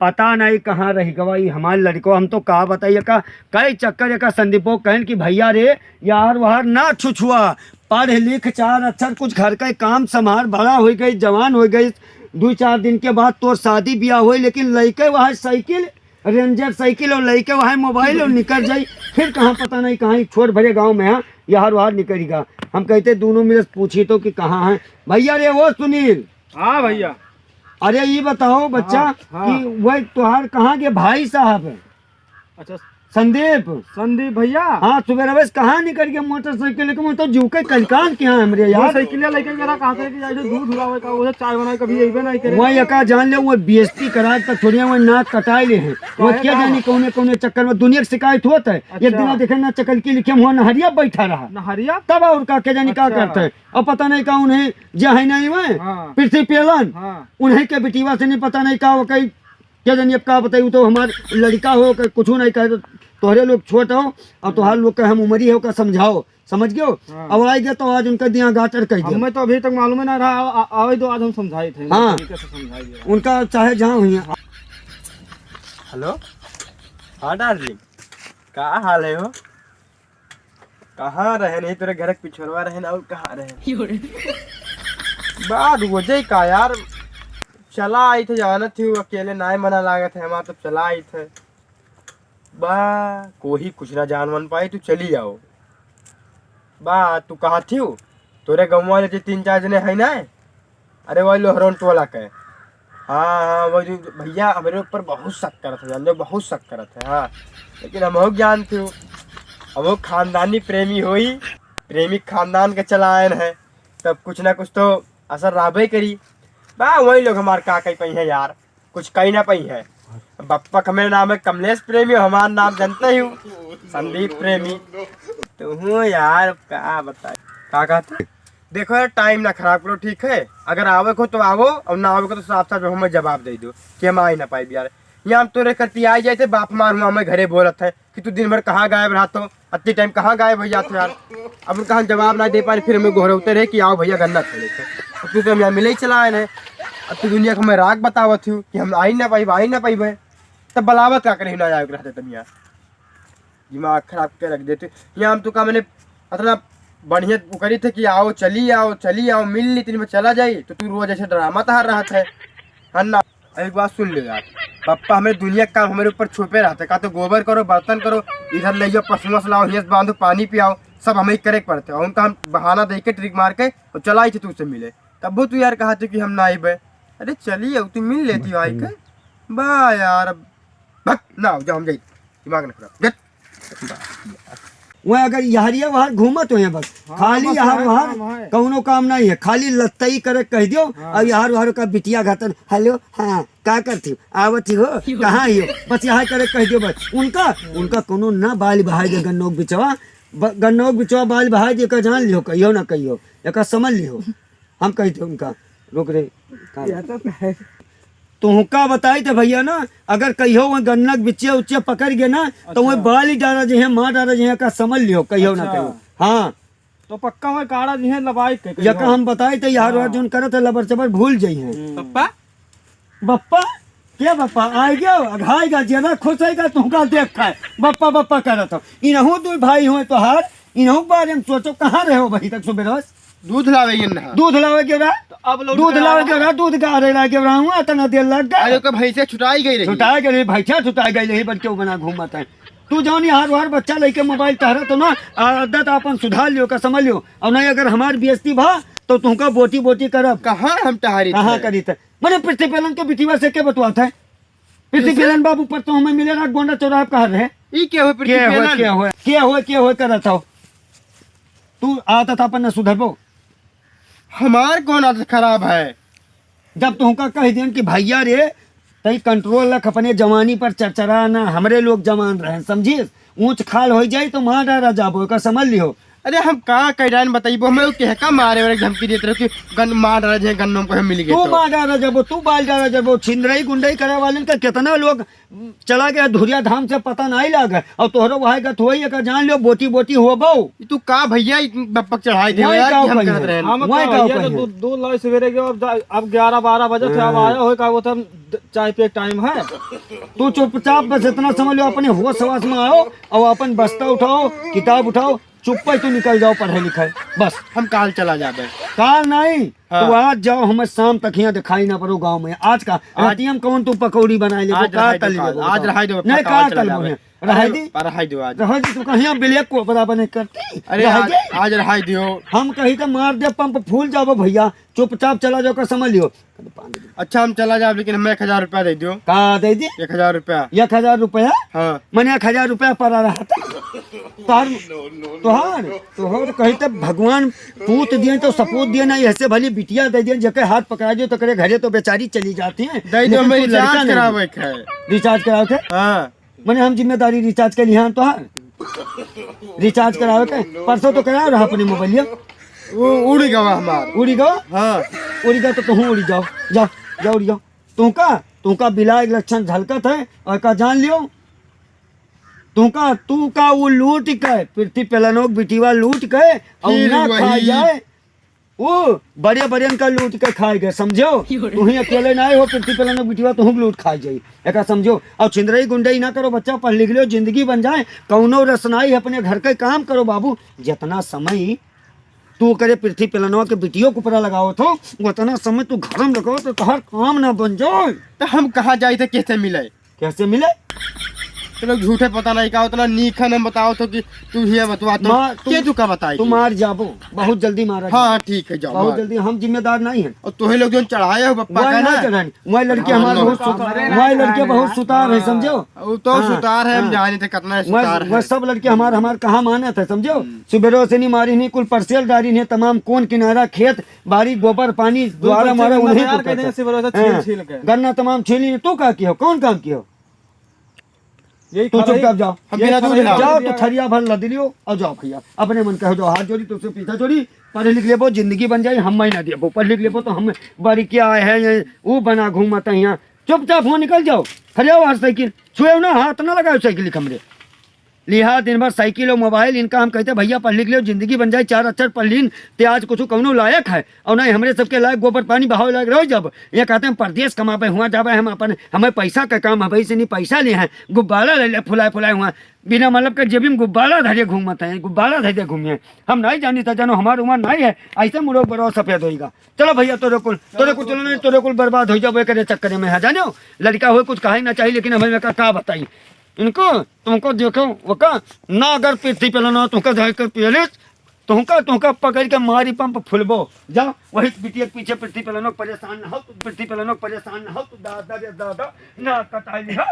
पता नहीं कहाँ रह गई हमारे लड़को। हम तो कहा बताइए का कई चक्कर का संदीपो कहन कि भैया रे यार वहार ना छुछुआ, पढ़ लिख चार अक्षर कुछ घर का काम संभाल, बड़ा हो गई जवान हो गई, 2-4 दिन के बाद तो शादी ब्याह हुई, लेकिन लड़के वहाँ साइकिल रेंजर साइकिल और लड़के वहाँ मोबाइल और निकल जाई, फिर कहाँ पता नहीं कहाँ छोट भरे गाँव में है यार वहार निकलेगा। हम कहते दोनों मिले पूछी तो कि कहाँ है भैया रे। वो सुनील। हाँ भैया। अरे ये बताओ बच्चा कि वह तुहार कहाँ के भाई साहब है? अच्छा संदीप भैया। हाँ सुबह बस कहाँ निकल गया मोटरसाइकिल लेके? मैं तो जूके कलकान के यहाँ हमरे यार साइकिल लेके मेरा कहाँ से जाए दूध हुआ का वो चाय बनाए कभी यही नहीं करे। वही एका जान ले वो बेइज्जती करा तक थोड़ी वो नाक कटाए ले हैं वो क्या जानी कौने कौने चक्कर में दुनिया की शिकायत होता है। एक दिन देखे ना चकल की लिखे हुआ नहरिया बैठा रहा नहरिया तब और का क्या जानी क्या करते है और पता नहीं का उन्हें जो है नहीं हुए पृथ्वी पेलन उन्हें के बेटीवा से नहीं पता नहीं का वो कहीं क्या जानी अब का बताइए। तो हमारे लड़का हो कुछ नहीं कहे, तोहरे लोग छोट हो और तुहार लोग का हम उमरी हो का समझाओ, समझ गयो। अब आए गए तो आज उनका दिया गाटर कह दिया। हमें तो अभी तक मालूम ना रहा, आवे तो आज हम समझाए थे। हाँ उनका चाहे जहाँ हुई। हेलो। हाँ डार्लिंग, क्या हाल है हो? कहाँ रहे नहीं तेरे घर पिछड़वा रहे ना और कहाँ रहे बात वजह का यार। चला आई थे जाना थी अकेले ना मना लागत है हमारा, तो चला आई थे बा कोई कुछ ना जान मन पाई, तू चली जाओ बा। तू कहा थी तोरे गाँव वाले जो 3-4 जने है ना, अरे वही लोहरौन टोला के। हाँ वही भैया हमारे ऊपर बहुत शक करत है, जान बहुत शक करत है। हाँ लेकिन हम हो जानते हो अब वो खानदानी प्रेमी होई, प्रेमी खानदान के चलायन है, तब कुछ ना कुछ तो असर राबे करी बा। वही लोग हमारे का कही पई है यार, कुछ कही ना पई है। बप्पा का मेरा नाम है कमलेश प्रेमी, हमारा नाम जानते ही हूँ संदीप प्रेमी। तो हूँ यार क्या बताए क्या कहते। देखो यार टाइम ना खराब करो ठीक है, अगर आवे को तो आवो और ना आवे को तो साफ साफ हमें जवाब दे दो कि हम आ ही ना पाए यार। यहाँ हम तोरे करती आई जाए थे बाप मार हुआ हमें घरे बोलत है कि तू दिन भर कहाँ गायब रहा तो अति टाइम कहाँ गायब हो जाते यार। अब उनका हम जवाब ना दे पाए, फिर हमें गोहरौते रहे कि आओ भैया गन्ना खेले थे। तू तो हम यहाँ मिले ही चला आए। अब तू दुनिया को मैं राग बतावत हूँ कि हम आ ही ना पाई तब बलावत का करे ना जाए रहते तब यहाँ दिमाग खराब के रख देते। यहाँ हम तो का मैंने इतना बढ़िया करी थे कि आओ चली आओ मिल ली तीन में चला जाई, तो तू रोज ऐसे ड्रामा तहार रहा था है ना। एक बात सुन लो यार, पापा हमें दुनिया का काम हमारे ऊपर छुपे रहते, का तो गोबर करो बर्तन करो इधर ले जाओ पशुओं से लाओ हिंस बांधो पानी पियाओ, सब हमें करे पड़ते और उनका हम बहाना दे के ट्रिक मार के और चलाई थी तुझसे मिले। तब वो तू यार कहा थी कि हम ना आए। अरे चलिए तू मिल लेती हो आई के बा यार ना जाओ हम जाई दिमाग न खराब। वह अगर यहरिया वहां घूमत हो बस खाली यहाँ वहां कौनो काम नहीं है, खाली लत्तई करे कह दियो और यार वहां का बिटिया घातन हेलो हाँ क्या करती हो आवती हो कहाँ ही हो बस यहाँ करे कह दियो बस। उनका कोनो ना बाल बहाई दे गन्नोक बिचवा बाल बहाई दे का जान लियो कहियो ना कहियो एक समझ लियो। हम कहते उनका रुक रे तुहका बताई थे भैया ना, अगर कहियो वह गन्नक बिच्चे उच्चे पकड़ गए ना तो वह बाल ही डाला जे माँ डाला जे का समझ लियो कहियो ना कहियो। हाँ तो पक्का वह काड़ा जी है लबाई के यका हम बताए थे यार जो करत है लबर चबर भूल जाई है। बप्पा क्या बप्पा आए गया अघाएगा ज्यादा खुश आएगा तुहका देख खाए बप्पा करत हो। इनहू दो भाई हुए तो हार इनहू बारे में सोचो कहाँ रहे हो भाई तक सुबह दूध लावे के रहा तो अब दूध लावे के रहा दूध का रे लाके रहा हूं इतना देर लग गया। अरे का भैंसे छुटाई गई भैंसा छुटाई गई रही बच्चे बना घूमत है। तू जानी हर बच्चा लेके मोबाइल तहरा तो ना आदत अपन सुधार लियो का समझ लियो और नहीं अगर हमार बेइज्जती भा तो तुमका बोटी करब। कहाँ हम टहारी कहाँ करी थे मैंने पृथ्वी पेलन के बिटिवा से क्या बतवाता है? पृथ्वी पेलन बाबू पर तो हमें मिले गोंडा चौराहा कहा रहे क्या हुए करत हो तू आता था अपन न सुधरबो। हमार कौन आदत खराब है? जब तुमका कह दियन कि भैया रे तई कंट्रोल रख अपने जवानी पर चरचरा ना हमरे लोग जवान रहे समझिए ऊंच खाल हो जाए तो माँ डारा जाबो का समझ लियो। अरे हम कहाँ कह रहे बताइए हमें कहका मारे वाले धमकी देते रहो कि गन मार रहे हैं गन्नों को हम मिल गए तू तो। मार डाला जब तू बाल डाला जब छिंदरई गुंडई करे वाले का कितना लोग चला गया धुरिया धाम से पता नहीं लगा और तोहरो वहां का थोड़ी का जान लो बोटी बोटी हो बो तू का भैया बप्पक चढ़ाई दे वही यार का कि हम कहिए। करत रहे हम वही तो का भैया कहिए। तो दूध लाई सवेरे के अब 11-12 बजे थे अब आया हो का वो तो चाय पे टाइम है। तू चुपचाप बस इतना समझ लो अपने होश हवास में आओ और अपन बस्ता उठाओ किताब उठाओ चुप तू निकल जाओ पढ़े लिखे बस। हम काल चला जाबे। काल नहीं हाँ। तू आज जाओ हमें शाम तक यहाँ दिखाई ना पड़ो गांव में। आज का रातियम कौन तू पकौड़ी बनाए ले आज रहाई दो, आज रहाई दो, नहीं काल का चला तल जाबे। रहाई दी रहाई दो आज। रहाई दी तू कहीं ब्लैक को बराबर नहीं करती। अरे रहाई आज, दे। आज रहाई दियो। हम कहीं तो मार दे पंप फूल जाओ भैया चुपचाप चला जाओ का समझ लियो। अच्छा हम चला जाब लेकिन हमें 1000 रुपया दे दियो। का दे दी 1000 रुपया। 1000 रुपया हाँ मैंने 1000 रुपया पर आ रहा था तोहर कहीं तक भगवान पूत दिए तो सपूत दिए ना ऐसे भली बिटिया दे दिए जके हाथ पकड़ा दो तो करे घरे तो बेचारी चली जाती है। दे दियो लेकिन मेरी तू लड़का जांच नहीं। करावे के। रिचार्ज कराओ के हाँ मैंने हम जिम्मेदारी रिचार्ज के लिए तो रिचार्ज कराओ के परसों तो कराओ रहा अपने मोबाइल वो उड़ गवा हमार। उड़ी गो हाँ उड़ी गो तो तुम उड़ी जाओ जाओ जाओ उड़ी जाओ तुमका बिला एक लक्षण झलकत है और का जान लियो तू का वो लूट के पृथ्वी पेलनोक बिटिवा लूट के और फिर ना खा वही। जाए वो बड़े बड़े का लूट के खाए गए समझो। तू ही अकेले ना हो पृथ्वी पेलनोक बिटिवा तुम लूट खाए जाई एक समझो। और छिंदरई गुंडई ना करो बच्चा पढ़ लिख लो जिंदगी बन जाए कौनो रसनाई अपने घर के काम करो बाबू। जितना समय तू करे पृथ्वी पेलनवा के बिटियों के ऊपर लगाओ तो उतना समय तू घर में लगाओ तो हर काम ना बन जाए। तो हम कहाँ जाए थे कैसे मिले? कैसे मिले तो लोग झूठे पता नहीं का उतना नीखा न बताओ तो कि तू ही बतवा तो माँ, के तू का बताई तू मार जाबो बहुत जल्दी मारा हाँ ठीक है जाओ बहुत मार। जल्दी हम जिम्मेदार नहीं है। और तुहे लोग जो चढ़ाए हो बप्पा का ना वही लड़के हाँ, हमारे लो। बहुत सुतार वही लड़के बहुत सुतार है समझो। वो तो हाँ, सुतार है हम हाँ। जाने थे कितना सुतार वह है। सब लड़के हमारे कहाँ माने थे समझो। सुबेरो से नहीं मारी नहीं कुल परसेल डारी नहीं तमाम कौन किनारा खेत बारी गोबर पानी द्वारा मारा उन्हें यार कहते हैं सिवरों से छील छील के गन्ना तमाम छीली तू क्या किया कौन काम किया यही तू खराई- चुपचाप जाओ हम बिना दूध ना जाओ तो थरिया भर लद लियो और जाओ भैया अपने मन कहो जाओ हाथ जोड़ी तुझसे पीछा जोड़ी पढ़ लिख लेबो जिंदगी बन जाए हम ही ना देबो पढ़ लिख लेबो तो हम बारी क्या है ये वो बना घूमत है यहाँ चुपचाप वहाँ निकल जाओ खड़े हो साइकिल छुए ना हाथ ना लगाओ साइकिल कमरे लिहा दिन भर साइकिल और मोबाइल इनका हम कहते भैया पढ़ लिख लो जिंदगी बन जाए 4 अक्षर पढ़ लीन ते आज कुछ कौनो लायक है और नहीं हमारे सबके लायक गोबर पानी बहाव लायक रहो। जब ये कहते हैं परदेश कमाबे हुआ जाबे हम अपन हमें पैसा का काम है से नहीं पैसा लिए हैं गुब्बारा ले ले फुलाए फुलाए हुआ बिना मतलब के जेबी में गुब्बारा धरे घूमते हैं गुब्बारा धरे घूमिए हम नहीं जानी था जानो हमारी उम्र नहीं है ऐसे मुड़ो बड़ो सफेद होगा। चलो भैया तोरे कुल चलो नहीं तोरे कुल बर्बाद हो जाओ करे चक्कर में है जानो लड़का हो कुछ कहा ना चाहिए लेकिन हमें क्या बताई इनको तुमको देखो वो का ना अगर पृथ्वी पे ना तुमका जाकर पहले तुमका पकड़ के मारी पंप फुलबो जाओ वही बिटिया के पीछे पृथ्वी पे परेशान ना हो पृथ्वी पे परेशान ना हो तो दादा रे दादा ना कटाई हो।